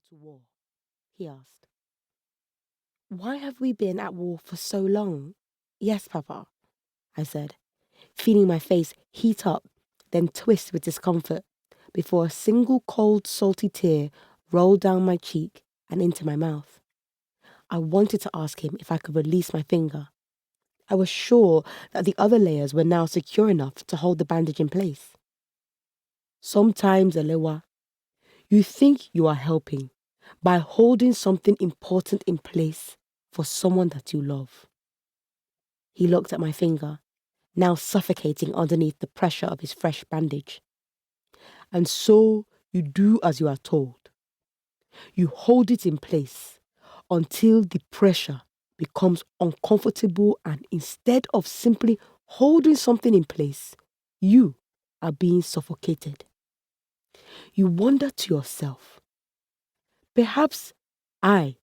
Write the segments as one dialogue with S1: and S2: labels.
S1: to war?" he asked. "Why have we been at war for so long?" "Yes, Papa," I said, feeling my face heat up, then twist with discomfort, before a single cold, salty tear rolled down my cheek and into my mouth. I wanted to ask him if I could release my finger. I was sure that the other layers were now secure enough to hold the bandage in place. "Sometimes, Elewa, you think you are helping by holding something important in place for someone that you love." He looked at my finger, now suffocating underneath the pressure of his fresh bandage. "And so you do as you are told. You hold it in place until the pressure becomes uncomfortable, and instead of simply holding something in place, you are being suffocated. You wonder to yourself, perhaps I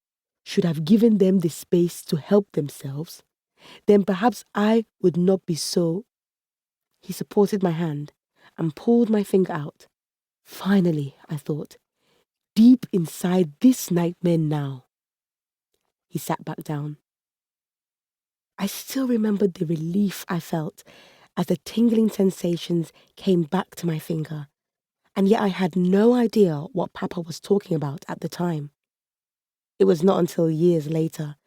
S1: should have given them the space to help themselves. Then perhaps I would not be so." He supported my hand and pulled my finger out. Finally, I thought, deep inside this nightmare now. He sat back down. I still remembered the relief I felt as the tingling sensations came back to my finger, and yet I had no idea what Papa was talking about at the time. It was not until years later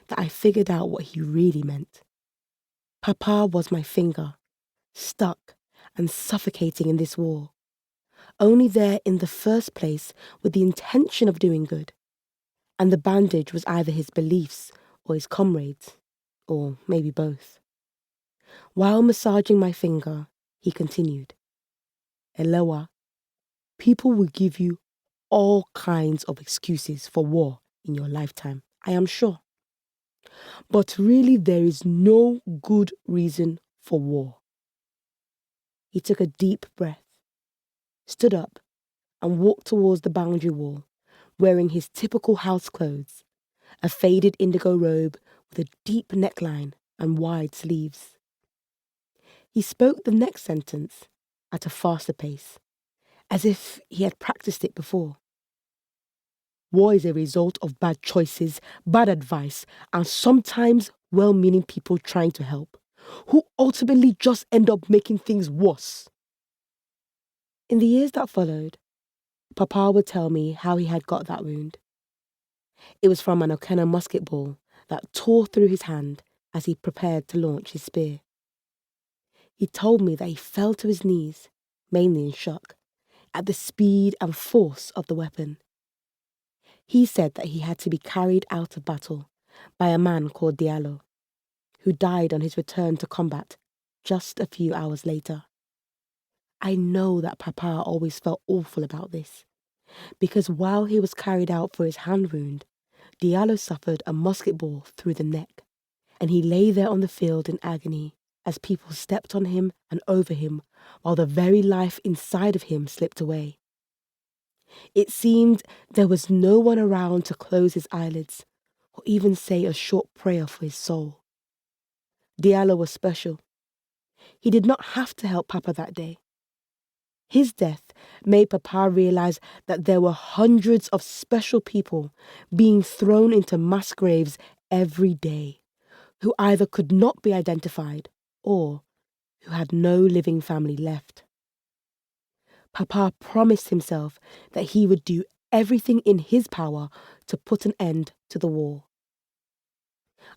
S1: that I figured out what he really meant. Papa was my finger, stuck and suffocating in this war, only there in the first place with the intention of doing good, and the bandage was either his beliefs or his comrades', or maybe both. While massaging my finger, he continued, "Elewa, people will give you all kinds of excuses for war in your lifetime, I am sure. But really there is no good reason for war." He took a deep breath, stood up, and walked towards the boundary wall, wearing his typical house clothes, a faded indigo robe with a deep neckline and wide sleeves. He spoke the next sentence at a faster pace, as if he had practiced it before. "War is a result of bad choices, bad advice, and sometimes well-meaning people trying to help, who ultimately just end up making things worse." In the years that followed, Papa would tell me how he had got that wound. It was from an Okena musket ball that tore through his hand as he prepared to launch his spear. He told me that he fell to his knees, mainly in shock, at the speed and force of the weapon. He said that he had to be carried out of battle by a man called Diallo, who died on his return to combat just a few hours later. I know that Papa always felt awful about this, because while he was carried out for his hand wound, Diallo suffered a musket ball through the neck, and he lay there on the field in agony as people stepped on him and over him while the very life inside of him slipped away. It seemed there was no one around to close his eyelids or even say a short prayer for his soul. Diallo was special. He did not have to help Papa that day. His death made Papa realize that there were hundreds of special people being thrown into mass graves every day, who either could not be identified or who had no living family left. Papa promised himself that he would do everything in his power to put an end to the war.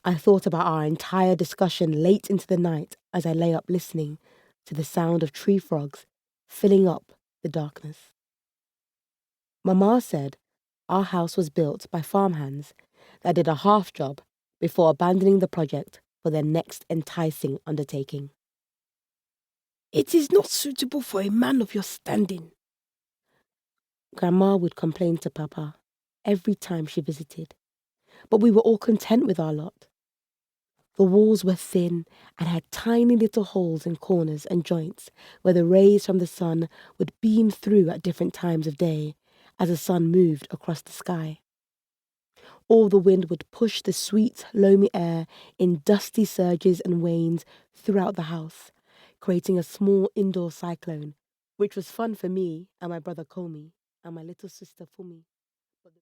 S1: I thought about our entire discussion late into the night as I lay up listening to the sound of tree frogs filling up the darkness. Mama said our house was built by farmhands that did a half job before abandoning the project for their next enticing undertaking. "It is not suitable for a man of your standing," Grandma would complain to Papa every time she visited, but we were all content with our lot. The walls were thin and had tiny little holes in corners and joints where the rays from the sun would beam through at different times of day as the sun moved across the sky. Or the wind would push the sweet, loamy air in dusty surges and waves throughout the house, creating a small indoor cyclone, which was fun for me and my brother Komi and my little sister Fumi.